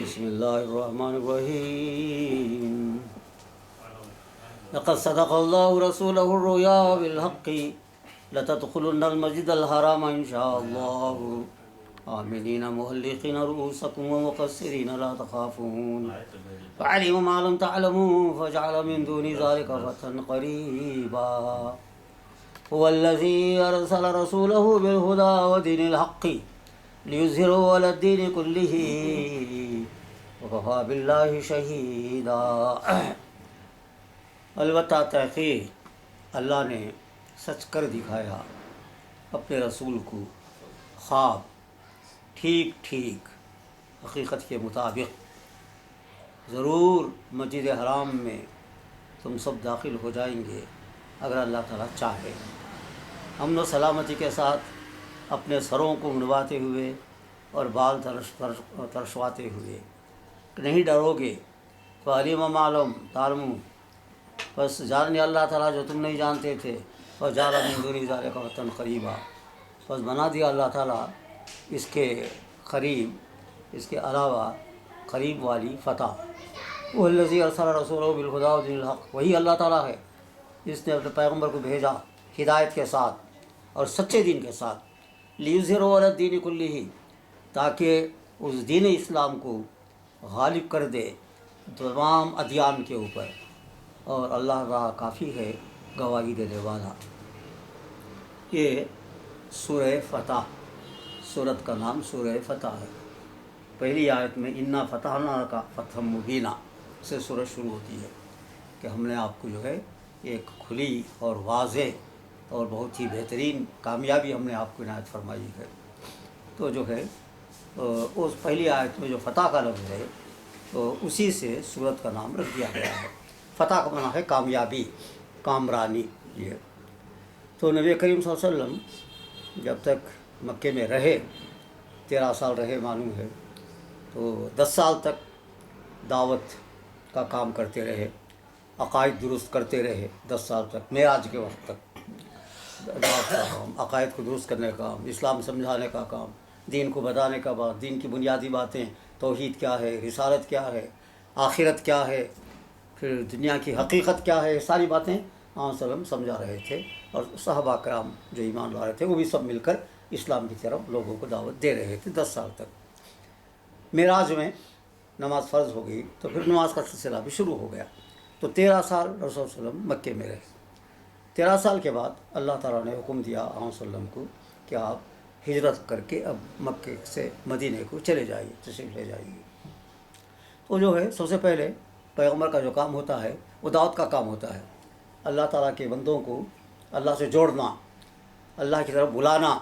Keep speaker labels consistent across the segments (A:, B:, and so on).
A: بسم الله الرحمن الرحيم لقد صدق الله رسوله الرؤيا بالحق لتدخلن المسجد الحرام إن شاء الله آمنين محلقين رؤوسكم ومقصرين لا تخافون فعلم ما لم تعلموا فجعل من دون ذلك فتحا قريبا هو الذي أرسل رسوله بالهدى ودين الحق ليظهره على الدين كله وكفى بالله شهيدا۔ البتہ تحقیق اللہ نے سچ کر دکھایا اپنے رسول کو خواب ٹھیک ٹھیک حقیقت کے مطابق۔ ضرور مسجد حرام میں تم سب داخل ہو جائیں گے اگر اللہ تعالیٰ چاہے، امن و سلامتی کے ساتھ اپنے سروں کو منڈواتے ہوئے اور بال ترشواتے ہوئے۔ نہیں ڈرو گے فعلم معلوم تعلمون، بس جان لیا اللہ تعالیٰ جو تم نہیں جانتے تھے، اور جعل من دون ذلک فتحا قریبا، بس بنا دیا اللہ تعالیٰ اس کے قریب، اس کے علاوہ قریب والی فتح۔ وہ الذی ارسل رسولہ بالہدی ودین الحق، وہی اللہ تعالیٰ ہے جس نے اپنے پیغمبر کو بھیجا ہدایت کے ساتھ اور سچے دین کے ساتھ، لیظہرہ علی الدین کلہ، تاکہ اس دین اسلام کو غالب کر دے تمام ادیان کے اوپر، اور اللہ تعالیٰ کافی ہے گواہی دینے والا۔ یہ سورہ فتح، سورت کا نام سورہ فتح ہے۔ پہلی آیت میں انا فتحنا کا فتح مبینہ سے سورت شروع ہوتی ہے کہ ہم نے آپ کو جو ہے ایک کھلی اور واضح اور بہت ہی بہترین کامیابی ہم نے آپ کو عنایت فرمائی ہے۔ تو جو ہے اس پہلی آیت میں جو فتح کا لفظ ہے تو اسی سے سورت کا نام رکھ دیا گیا ہے۔ فتح کا معنی ہے کامیابی، کامرانی۔ یہ تو نبی کریم صلی اللہ علیہ وسلم جب تک مکے میں رہے، 13 سال رہے معلوم ہے، تو 10 سال تک دعوت کا کام کرتے رہے، عقائد درست کرتے رہے 10 سال تک، معراج کے وقت تک دعوت کا کام، عقائد کو درست کرنے کا کام، اسلام سمجھانے کا کام، دین کو بتانے کا بعد دین کی بنیادی باتیں، توحید کیا ہے، رسالت کیا ہے، آخرت کیا ہے، پھر دنیا کی حقیقت کیا ہے، ساری باتیں آپ صلی اللہ علیہ وسلم سمجھا رہے تھے، اور صحابہ کرام جو ایمان لا رہے تھے وہ بھی سب مل کر اسلام کی طرف لوگوں کو دعوت دے رہے تھے 10 سال تک۔ معراج میں نماز فرض ہو گئی تو پھر نماز کا سلسلہ بھی شروع ہو گیا، تو 13 سال رسول صلی اللہ علیہ وسلم مکے میں رہے۔ 13 سال کے بعد اللہ تعالیٰ نے حکم دیا آپ صلی اللہ علیہ وسلم کو کہ آپ ہجرت کر کے اب مکے سے مدینے کو چلے جائیے، تشریف لے جائیے۔ تو جو ہے سب سے پہلے پیغمبر کا جو کام ہوتا ہے وہ دعوت کا کام ہوتا ہے، اللہ تعالیٰ کے بندوں کو اللہ سے جوڑنا، اللہ کی طرف بلانا،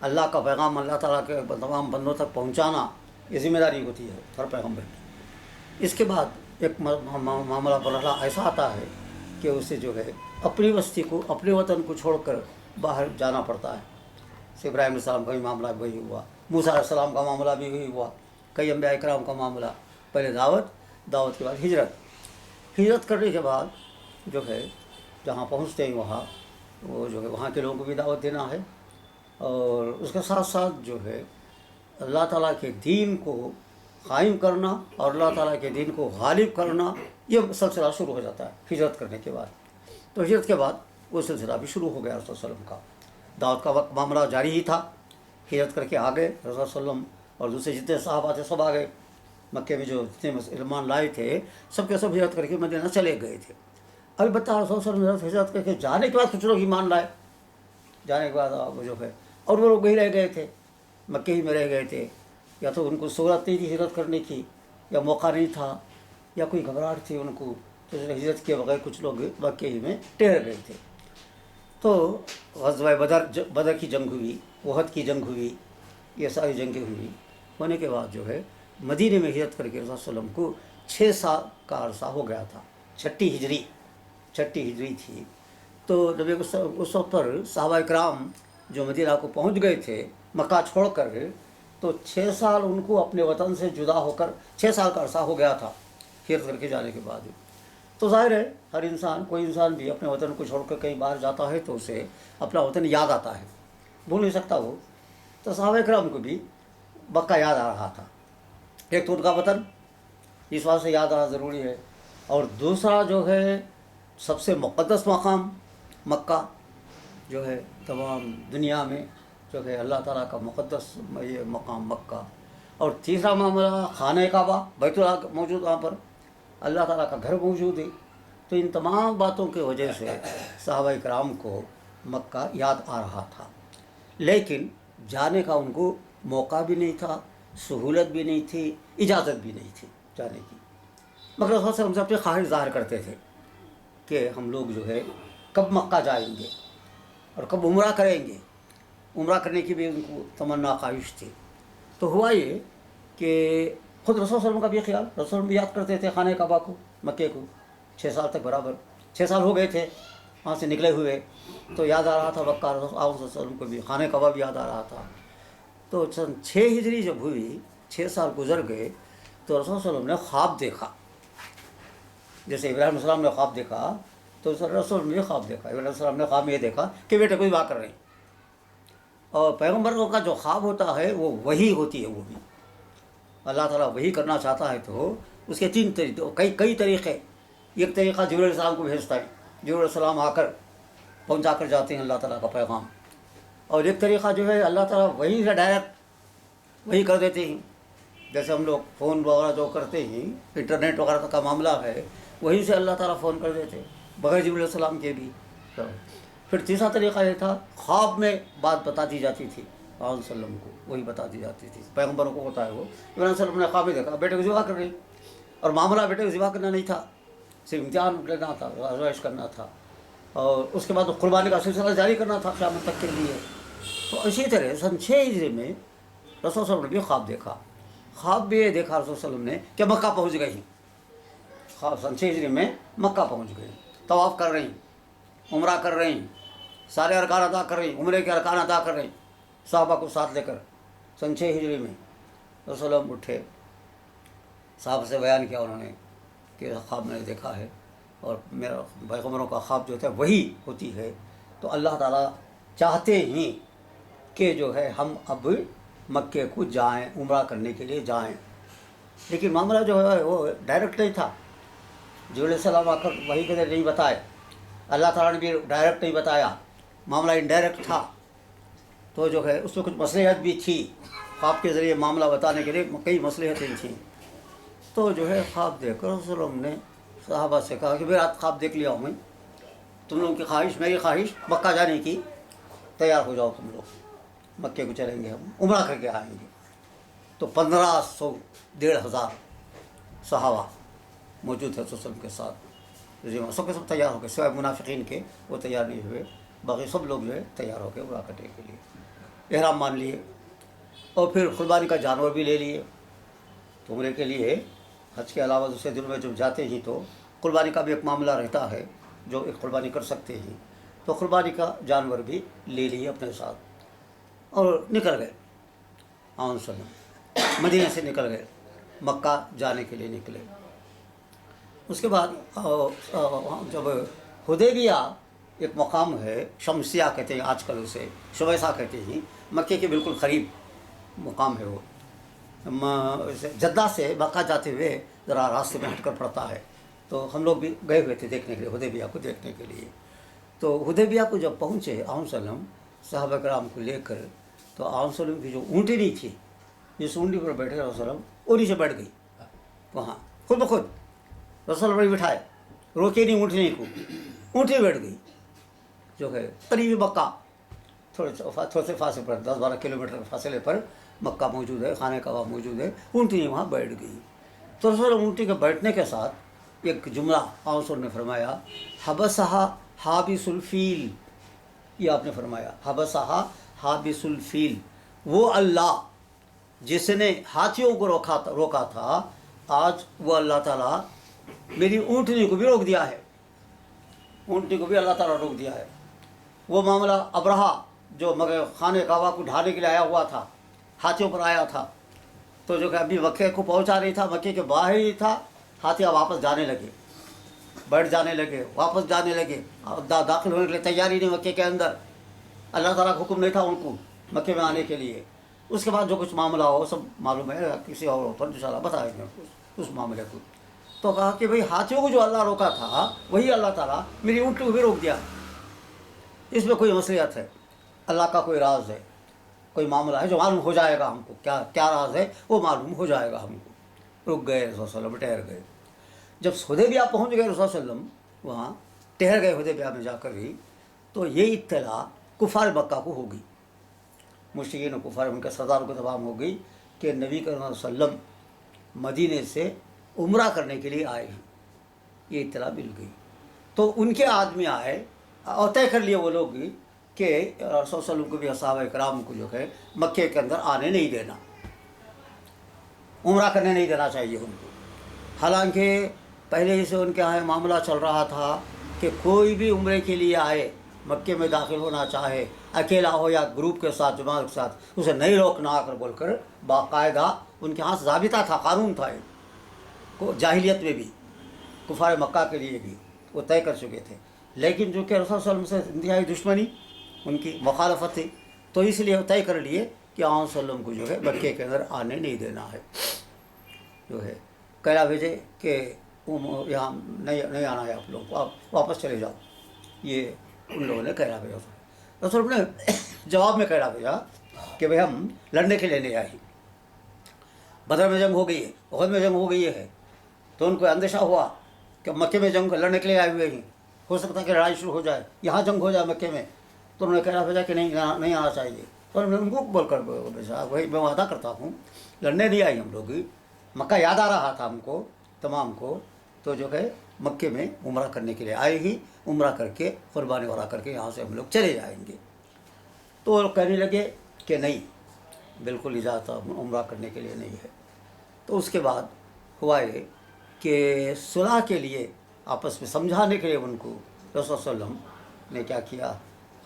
A: اللہ کا پیغام اللہ تعالیٰ کے تمام بندوں تک پہنچانا، یہ ذمہ داری ہوتی ہے ہر پیغمبر کی۔ اس کے بعد ایک معاملہ مرحلہ ایسا آتا ہے کہ اسے جو ہے اپنی بستی کو، اپنے وطن کو چھوڑ کر باہر جانا پڑتا ہے۔ ابراہیم علیہ السلام کا بھی معاملہ وہی ہوا، موسیٰ علیہ السلام کا معاملہ بھی وہی ہوا، کئی انبیاء کرام کا معاملہ، پہلے دعوت کے بعد ہجرت کرنے کے بعد جو ہے جہاں پہنچتے ہیں وہاں وہ جو ہے وہاں کے لوگوں کو بھی دعوت دینا ہے، اور اس کے ساتھ ساتھ جو ہے اللہ تعالیٰ کے دین کو قائم کرنا اور اللہ تعالیٰ کے دین کو غالب کرنا، یہ سلسلہ شروع ہو جاتا ہے ہجرت کرنے کے بعد۔ تو ہجرت کے بعد وہ سلسلہ بھی شروع ہو گیا رسول صلی اللہ علیہ وسلم کا۔ دعوت کا وقت معاملہ جاری ہی تھا، ہجرت کر کے آ گئے رسول صلی اللہ علیہ وسلم، اور دوسرے جتنے صحابہ تھے سب آ گئے، مکے میں جو جتنے ایمان لائے تھے سب کے سب ہجرت کر کے مدینہ چلے گئے تھے۔ البتہ رسول صلی اللہ علیہ وسلم ہجرت کر کے جانے کے بعد کچھ لوگ ایمان لائے، جانے کے بعد وہ جو ہے، اور وہ لوگ وہیں رہ گئے تھے، مکے ہی میں رہ گئے تھے، یا تو ان کو سہولت نہیں تھی ہجرت کرنے کی، یا موقع نہیں تھا، یا کوئی گھبراہٹ تھی ان کو، تو ہجرت کے بغیر کچھ لوگ مکے ہی میں ٹھہر گئے تھے۔ تو غزوہ بدر کی جنگ ہوئی، احد کی جنگ ہوئی، یہ ساری جنگیں ہوئی، ہونے کے بعد جو ہے مدینے میں ہجرت کر کے رسول صلی اللہ علیہ وسلم کو 6 سال کا عرصہ ہو گیا تھا، چھٹی ہجری تھی۔ تو نبی اس وقت پر صحابہ کرام جو مدینہ کو پہنچ گئے تھے مکہ چھوڑ کر، تو 6 سال ان کو اپنے وطن سے جدا ہو کر 6 سال کا عرصہ ہو گیا تھا ہجرت کر کے جانے کے بعد۔ تو ظاہر ہے ہر انسان، کوئی انسان بھی اپنے وطن کو چھوڑ کر کہیں باہر جاتا ہے تو اسے اپنا وطن یاد آتا ہے، بھول نہیں سکتا وہ۔ تو صحابہ کرام کو بھی مکہ یاد آ رہا تھا، ایک تو ان کا وطن، اس واسطے یاد رہنا ضروری ہے، اور دوسرا جو ہے سب سے مقدس مقام مکہ جو ہے تمام دنیا میں، جو ہے اللہ تعالیٰ کا مقدس یہ مقام مکہ، اور تیسرا معاملہ خانہ کعبہ بیت اللہ موجود، وہاں پر اللہ تعالیٰ کا گھر موجود ہے۔ تو ان تمام باتوں کی وجہ سے صحابہ کرام کو مکہ یاد آ رہا تھا، لیکن جانے کا ان کو موقع بھی نہیں تھا، سہولت بھی نہیں تھی، اجازت بھی نہیں تھی جانے کی، مگر رسول صلی اللہ علیہ وسلم سے اپنی خواہش ظاہر کرتے تھے کہ ہم لوگ جو ہے کب مکہ جائیں گے اور کب عمرہ کریں گے، عمرہ کرنے کی بھی ان کو تمنا خواہش تھی۔ تو ہوا یہ کہ خود رسول صلی اللہ علیہ وسلم کا بھی خیال، رسول صلی اللہ علیہ وسلم بھی یاد کرتے تھے خانہ کعبہ کو، مکے کو، 6 سال تک برابر 6 سال ہو گئے تھے وہاں سے نکلے ہوئے، تو یاد آ رہا تھا مکہ، رسول صلی اللہ علیہ وسلم کو بھی خانہ کعبہ بھی یاد آ رہا تھا۔ تو 6 ہجری جب ہوئی، 6 سال گزر گئے، تو رسول صلی اللہ علیہ وسلم نے خواب دیکھا، جیسے ابراہیم علیہ السلام نے خواب دیکھا، تو رسول نے خواب دیکھا، ابراہیم علیہ السلام نے خواب میں یہ دیکھا کہ بیٹے کوئی بات کر رہے ہیں، اور پیغمبروں کا جو خواب ہوتا ہے وہ وحی ہوتی ہے، وہ بھی اللہ تعالیٰ وحی کرنا چاہتا ہے تو اس کے 3 طریقے، کئی طریقے۔ ایک طریقہ جبرائیل علیہ السلام کو بھیجتا ہے، جبرائیل علیہ السلام آ کر پہنچا کر جاتے ہیں اللہ تعالیٰ کا پیغام، اور ایک طریقہ جو ہے اللہ تعالیٰ وحی سے ڈائریکٹ وحی کر دیتے ہیں، جیسے ہم لوگ فون وغیرہ جو کرتے ہیں، انٹرنیٹ وغیرہ کا معاملہ ہے، وہیں سے اللہ تعالیٰ فون کر دیتے بغیر جبرائیل علیہ السلام کے بھی۔ پھر تیسرا طریقہ یہ تھا خواب میں بات بتا دی جاتی تھی، آپ صلی اللہ علیہ وسلم کو وہی بتا دی جاتی تھی، پیغمبروں کو ہوتا ہے وہ۔ ابراہیم علیہ السلام نے خواب میں دیکھا بیٹے کو ذبح کر رہی، اور معاملہ بیٹے کو ذبح کرنا نہیں تھا، صرف امتحان لینا تھا، آزمائش کرنا تھا، اور اس کے بعد قربانی کا سلسلہ جاری کرنا تھا قیامت تک کے لیے۔ تو اسی طرح 6 ہجری میں رسول صلی اللہ علیہ وسلم نے بھی خواب دیکھا، خواب بھی یہ دیکھا رسول صلی اللہ علیہ وسلم نے کہ مکہ پہنچ گئی، خواب 6 ہجری میں مکہ پہنچ گئی، طواف کر رہی، عمرہ کر رہی، سارے ارکان ادا کر رہی، عمرے کے ارکان ادا کر رہی، صحابہ کو ساتھ لے کر 6 ہجری میں رسول صلی اللہ علیہ وسلم اٹھے، صحابہ سے بیان کیا انہوں نے کہ خواب میں نے دیکھا ہے، اور میرا پیغمبروں کا خواب جو ہوتا ہے وہی ہوتی ہے، تو اللہ تعالیٰ چاہتے ہیں کہ جو ہے ہم اب مکے کو جائیں، عمرہ کرنے کے لیے جائیں، لیکن معاملہ جو ہے وہ ڈائریکٹ نہیں تھا، جبرائیل علیہ السلام آ کر وہی کے نہیں بتائے، اللہ تعالیٰ نے بھی ڈائریکٹ نہیں بتایا، معاملہ انڈائریکٹ تھا، تو جو ہے اس میں کچھ مصلحت بھی تھی، خواب کے ذریعے معاملہ بتانے کے لیے کئی مصلحتیں تھیں۔ تو جو ہے خواب دیکھ کر رسول اللہ نے صحابہ سے کہا کہ رات خواب دیکھ لیا ہوں میں، تم لوگوں کی خواہش میری خواہش مکہ جانے کی، تیار ہو جاؤ تم لوگ، مکے کو چلیں گے، ہم عمرہ کر کے آئیں گے۔ تو 1500 1,500 صحابہ موجود تھے رسول اللہ کے ساتھ، سب کے سب تیار ہو گئے سوائے منافقین کے، وہ تیار نہیں ہوئے، باقی سب لوگ جو ہے تیار ہو گئے عمرہ کرنے کے لیے، احرام مان لیے، اور پھر قربانی کا جانور بھی لے لیے۔ تو عمرے کے لیے حج کے علاوہ دوسرے دنوں میں جب جاتے ہیں تو قربانی کا بھی ایک معاملہ رہتا ہے، جو ایک قربانی کر سکتے ہیں، تو قربانی کا جانور بھی لے لیے اپنے ساتھ، اور نکل گئے، آن وسلم مدینہ سے نکل گئے، مکہ جانے کے لیے نکلے۔ اس کے بعد جب حدیبیہ ایک مقام ہے، شمسیہ کہتے ہیں آج کل اسے، شویسا کہتے ہیں، مکے کے بالکل قریب مقام ہے وہ، جدہ سے مکہ جاتے ہوئے ذرا راستے میں ہٹ کر پڑتا ہے، تو ہم لوگ بھی گئے ہوئے تھے دیکھنے کے لیے، حدیبیہ کو دیکھنے کے لیے۔ تو حدیبیہ کو جب پہنچے آپ صلی اللہ علیہ وسلم صحابہ کرام کو لے کر، تو آپ صلی اللہ علیہ وسلم کی جو اونٹنی تھی، جس اونٹی پر بیٹھے رسول اللہ علیہ وسلم، وہ نیچے بیٹھ گئی وہاں خود بخود، رسول اللہ بٹھائے، روکے نہیں اونٹنی کو، اونٹنی بیٹھ گئی، جو ہے قریب مکہ، تھوڑے سے فاصلے پر 10-12 کلومیٹر فاصلے پر مکہ موجود ہے، خانہ کعبہ موجود ہے، اونٹنی وہاں بیٹھ گئی۔ تو رسول اللہ اونٹنی کے بیٹھنے کے ساتھ ایک جملہ آپ رسول نے فرمایا، حبسہا حابس الفیل، یہ آپ نے فرمایا، حبسہا حابس الفیل، وہ اللہ جس نے ہاتھیوں کو روکا تھا، آج وہ اللہ تعالیٰ میری اونٹنی کو بھی روک دیا ہے، اونٹنی کو بھی اللہ تعالیٰ روک دیا ہے۔ وہ معاملہ ابرہا جو مگر خانہ کعبہ کو ڈھانے کے لیے آیا ہوا تھا، ہاتھیوں پر آیا تھا، تو جو کہ ابھی مکے کو پہنچا نہیں تھا، مکے کے باہر ہی تھا، ہاتھیاں واپس جانے لگے، بیٹھ جانے لگے، واپس جانے لگے، داخل ہونے کے لیے تیاری نہیں مکے کے اندر، اللہ تعالیٰ کا حکم نہیں تھا ان کو مکے میں آنے کے لیے۔ اس کے بعد جو کچھ معاملہ ہو سب معلوم ہے، کسی اور پر انشاءاللہ بتائیں گے اس معاملے کو۔ تو کہا کہ بھئی ہاتھیوں کو جو اللہ روکا تھا وہی اللہ تعالیٰ میری اونٹ کو بھی روک دیا، اس میں کوئی مصلحت ہے، اللہ کا کوئی راز ہے، کوئی معاملہ ہے جو معلوم ہو جائے گا ہم کو، کیا راز ہے وہ معلوم ہو جائے گا ہم کو۔ رک گئے رسول صلی اللہ علیہ وسلم، ٹھہر گئے۔ جب حدیبیہ پہنچ گئے رسول صلی اللہ علیہ وسلم، وہاں ٹھہر گئے حدیبیہ میں جا کر ہی، تو یہ اطلاع کفار مکہ کو ہوگی، مشرکین و کفار ان کے سرداروں کو تمام ہو گئی کہ نبی کریم صلی اللہ علیہ وسلم مدینے سے عمرہ کرنے کے لیے آئے ہیں، یہ اطلاع مل گئی۔ تو ان کے آدمی آئے اور طے کر لیے وہ لوگ بھی کہ رسول صلی اللہ علیہ وسلم کو بھی صحابہ کرام کو جو ہے مکے کے اندر آنے نہیں دینا، عمرہ کرنے نہیں دینا چاہیے ان کو۔ حالانکہ پہلے ہی سے ان کے یہاں معاملہ چل رہا تھا کہ کوئی بھی عمرے کے لیے آئے، مکے میں داخل ہونا چاہے، اکیلا ہو یا گروپ کے ساتھ، جماعت کے ساتھ، اسے نہیں روکنا آ کر بول کر باقاعدہ ان کے ہاں ضابطہ تھا، قانون تھا، جاہلیت میں بھی کفار مکہ کے لیے بھی وہ طے کر چکے تھے۔ لیکن جو کہ رسول صلی اللہ علیہ وسلم سے انتہائی دشمنی، ان کی مخالفت تھی، تو اس لیے طے کر لیے کہ آن صلی اللہ علیہ وسلم کو جو ہے مکے کے اندر آنے نہیں دینا ہے، جو ہے کہلا بھیجے کہ یہاں نہیں آنا ہے آپ لوگوں کو، آپ واپس چلے جاؤ، یہ ان لوگوں نے کہلا بھیجا۔ رسول نے جواب میں کہلا بھیجا کہ بھئی ہم لڑنے کے لیے نہیں آئے، بدر میں جنگ ہو گئی ہے، احد میں جنگ ہو گئی ہے، تو ان کو اندیشہ ہوا کہ مکے میں جنگ لڑنے کے لیے آئے ہوئے ہیں، ہو سکتا ہے کہ لڑائی شروع ہو جائے، یہاں جنگ ہو جائے مکے میں، تو انہوں نے کہنا بھیجا کہ نہیں آنا چاہیے۔ تو انہوں نے ان کو بول کر بھیجا، وہی میں وعدہ کرتا ہوں لڑنے نہیں آئی ہم لوگ، مکہ یاد آ رہا تھا ہم کو تمام کو، تو جو ہے مکے میں عمرہ کرنے کے لیے آئے ہی، عمرہ کر کے قربانی وغیرہ کر کے یہاں سے ہم لوگ چلے جائیں گے۔ تو وہ کہنے لگے کہ نہیں، بالکل اجازت عمرہ کرنے کے لیے نہیں ہے۔ تو اس کے بعد ہوا یہ کہ صلح کے لیے آپس میں سمجھانے کے لیے ان کو رسول صلی اللہ علیہ وسلم نے کیا کیا،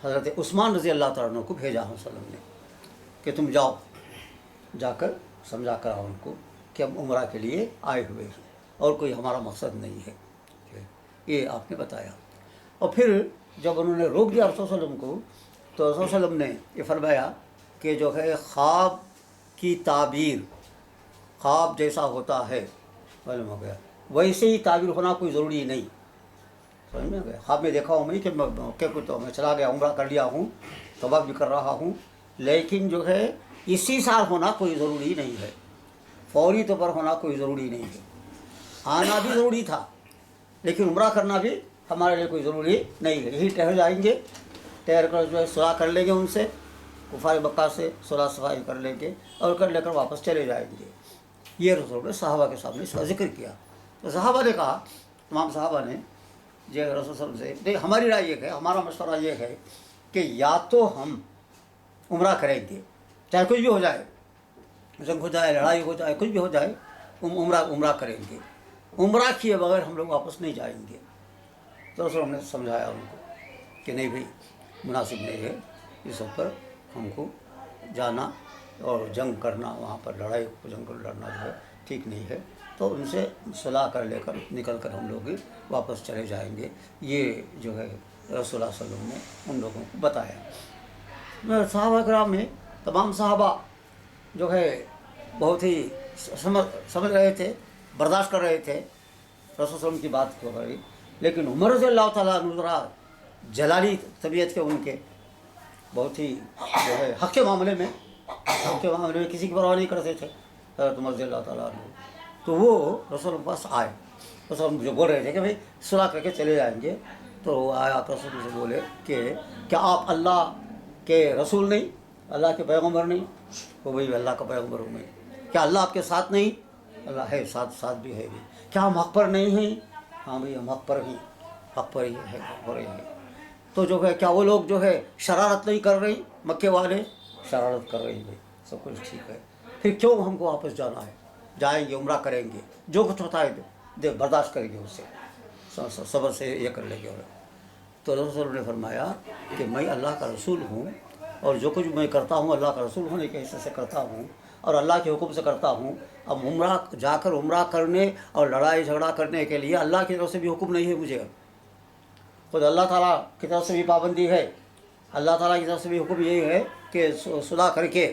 A: حضرت عثمان رضی اللہ تعالیٰ عنہ کو بھیجا ہم صلی اللہ علیہ وسلم نے کہ تم جاؤ، جا کر سمجھا کر آؤ ان کو کہ ہم عمرہ کے لیے آئے ہوئے ہیں اور کوئی ہمارا مقصد نہیں ہے، یہ آپ نے بتایا۔ اور پھر جب انہوں نے روک دیا رسول صلی اللہ علیہ وسلم کو، تو رسول صلی اللہ علیہ وسلم نے یہ فرمایا کہ جو ہے خواب کی تعبیر خواب جیسا ہوتا ہے، معلوم ہو گیا، ویسے ہی تعبیر ہونا کوئی ضروری نہیں، سمجھ میں گیا۔ خواب میں دیکھا ہوں میں کہ میں چلا گیا، عمرہ کر لیا ہوں، طواف بھی کر رہا ہوں، لیکن جو ہے اسی سال ہونا کوئی ضروری نہیں ہے، فوری طور پر ہونا کوئی ضروری نہیں ہے۔ آنا بھی ضروری تھا لیکن عمرہ کرنا بھی ہمارے لیے کوئی ضروری نہیں ہے، یہی ٹھہر جائیں گے، ٹھہر کر جو ہے صلح کر لیں گے ان سے، کفار مکہ سے صلح صفائی کر لیں گے اور کر لے کر واپس چلے جائیں گے۔ یہ رسول نے صحابہ کے سامنے اس کا ذکر کیا۔ تو صحابہ نے کہا، تمام صحابہ نے جو رسول صلی اللہ علیہ وسلم سے، ہماری رائے یہ ہے، ہمارا مشورہ یہ ہے کہ یا تو ہم عمرہ کریں گے، چاہے کچھ بھی ہو جائے، جنگ ہو جائے، لڑائی ہو جائے، کچھ بھی ہو جائے، عمرہ کریں گے، عمرہ کیے بغیر ہم لوگ واپس نہیں جائیں گے۔ تو رسول نے سمجھایا ان کو کہ نہیں بھائی، مناسب نہیں ہے اس سب پر ہم کو جانا اور جنگ کرنا، وہاں پر لڑائی جنگ کر لڑنا جو ہے ٹھیک نہیں ہے، تو ان سے صلاح کر لے کر نکل کر ہم لوگ واپس چلے جائیں گے۔ یہ جو ہے رسول اللہ صلی اللہ علیہ وسلم نے ان لوگوں کو بتایا۔ صحابہ کرام میں تمام صحابہ جو ہے بہت ہی سمجھ رہے تھے، برداشت کر رہے تھے رسول صلی اللہ علیہ وسلم کی بات کو، لیکن عمر رضی اللہ تعالیٰ عنہ جلالی طبیعت کے ان کے بہت ہی جو ہے حق کے معاملے میں کسی کی پرواہ نہیں کرتے تھے حضرت عمر رضی اللہ تعالیٰ عنہ۔ تو وہ رسول کے پاس آئے، رسول جو بول رہے تھے کہ بھائی صلح کر کے چلے جائیں گے، تو وہ آیا رسول سے بولے کہ کیا آپ اللہ کے رسول نہیں، اللہ کے پیغمبر نہیں؟ وہ بھائی اللہ کا پیغمبر ہوں میں۔ کیا اللہ آپ کے ساتھ نہیں؟ اللہ ہے، ساتھ بھی ہے بھی۔ کیا ہم حق پر نہیں ہیں؟ ہاں بھائی ہم حق پر ہی ہے، حق پر ہی ہے۔ تو جو ہے کیا وہ لوگ جو ہے شرارت نہیں کر رہی؟ مکے والے شرارت کر رہی ہے، سب کچھ ٹھیک ہے، پھر کیوں ہم کو واپس جانا ہے؟ جائیں گے، عمرہ کریں گے، جو کچھ ہوتا ہے برداشت کریں گے، اس سے صبر سے یہ کر لیں گے۔ تو رسول نے فرمایا کہ میں اللہ کا رسول ہوں اور جو کچھ میں کرتا ہوں اللہ کا رسول ہونے کے حصے سے کرتا ہوں اور اللہ کے حکم سے کرتا ہوں۔ اب عمرہ جا کر عمرہ کرنے اور لڑائی جھگڑا کرنے کے لیے اللہ کی طرف سے بھی حکم نہیں ہے مجھے، خود اللہ تعالیٰ کی طرف سے بھی پابندی ہے، اللہ تعالیٰ کی طرف سے بھی حکم یہی ہے کہ صلح کر کے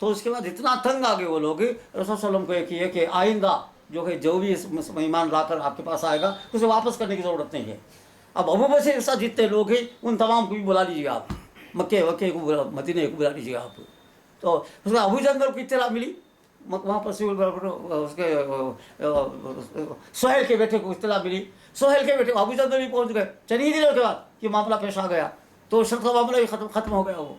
A: تو اس کے بعد اتنا تنگ آ گئے وہ لوگ رسول صلی اللہ علیہ وسلم کو یہ کیے کہ آئندہ جو ہے جو بھی اس ایمان لا کر آپ کے پاس آئے گا اسے واپس کرنے کی ضرورت نہیں ہے. اب ابو بکر کے ساتھ جتنے لوگ ہیں ان تمام کو بھی بلا لیجیے آپ, مکے وکے کو مدینے کو بلا لیجیے آپ. تو اس میں ابو جندل کو اطلاع ملی, وہاں پر اس کے سہیل کے بیٹے کو اطلاع ملی. سہیل کے بیٹے ابو جندل بھی پہنچ گئے چند ہی دنوں کے بعد یہ معاملہ پیش آ گیا, تو شرط کا معاملہ بھی ختم ہو گیا وہ.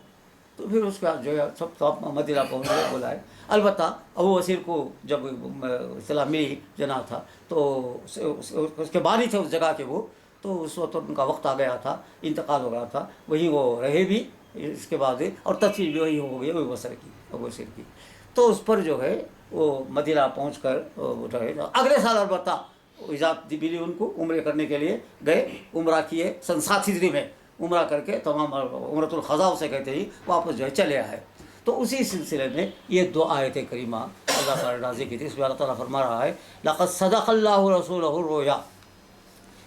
A: تو پھر اس کے بعد جو ہے سب تو مدینہ پہنچ گئے بلائے. البتہ ابو وسیر کو جب اطلاع ملی جنا تھا تو اس کے بانی تھے اس جگہ کے وہ, تو اس وقت ان کا وقت آ گیا تھا, انتقال ہو گیا تھا, وہیں وہ رہے بھی اس کے بعد, اور تفصیل بھی وہی ہو گئی ابو بصر کی, ابو وسیر کی. تو اس پر جو ہے وہ مدینہ پہنچ کر رہے. اگلے سال البتہ اجازت ملی ان کو عمرے کرنے کے لیے, گئے عمرہ کیے سن 7 ہجری میں, عمرہ کر کے تمام عمرۃ الخضا اسے کہتے ہی واپس جو ہے چلے آئے. تو اسی سلسلے میں یہ 2 آیت کریمہ اللہ تعالیٰ نے نازل کی تھی. اس میں اللہ تعالیٰ فرما رہا ہے لقد صدق اللہ رسولہ الرؤیا.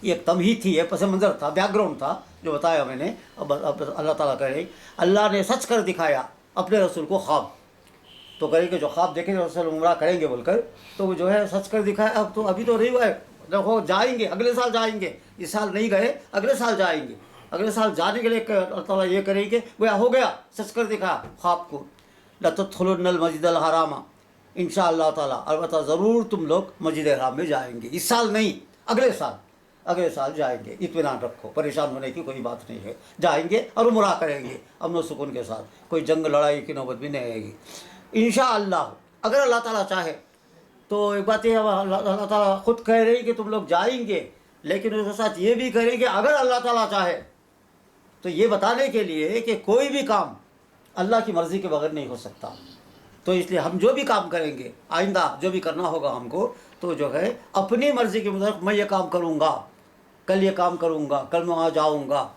A: یہ ایک تمہید تھی, یہ پس منظر تھا, بیک گراؤنڈ تھا جو بتایا میں نے. اب اللہ تعالیٰ کہہ رہے اللہ نے سچ کر دکھایا اپنے رسول کو خواب. تو کہیں کہ جو خواب دیکھیں گے رسول عمرہ کریں گے بول کر, تو وہ جو ہے سچ کر دکھایا. اب تو ابھی تو نہیں ہوا ہے, دیکھو جائیں گے اگلے سال جائیں گے, اس سال نہیں گئے اگلے سال جائیں گے. اگلے سال جانے کے لیے اللہ تعالیٰ یہ کریں کہ وہ ہو گیا, سچ کر دکھایا خواب کو. لَتَدْخُلُنَّ الْمَسْجِدَ الْحَرَامَ انشاء اللہ تعالیٰ, البتہ ضرور تم لوگ مسجد حرام میں جائیں گے. اس سال نہیں, اگلے سال جائیں گے, اطمینان رکھو, پریشان ہونے کی کوئی بات نہیں ہے. جائیں گے اور عمرہ کریں گے امن و سکون کے ساتھ, کوئی جنگ لڑائی کی نوبت بھی نہیں آئے گی انشاءاللہ, اگر اللہ تعالیٰ چاہے. تو ایک بات یہ اللہ تعالیٰ خود کہہ رہی کہ تم لوگ جائیں گے, لیکن اس کے ساتھ یہ بھی کہہ رہی کہ اگر اللہ تعالیٰ چاہے. تو یہ بتانے کے لیے کہ کوئی بھی کام اللہ کی مرضی کے بغیر نہیں ہو سکتا. تو اس لیے ہم جو بھی کام کریں گے آئندہ جو بھی کرنا ہوگا ہم کو, تو جو ہے اپنی مرضی کے مطابق میں یہ کام کروں گا, کل یہ کام کروں گا, کل میں وہاں جاؤں گا,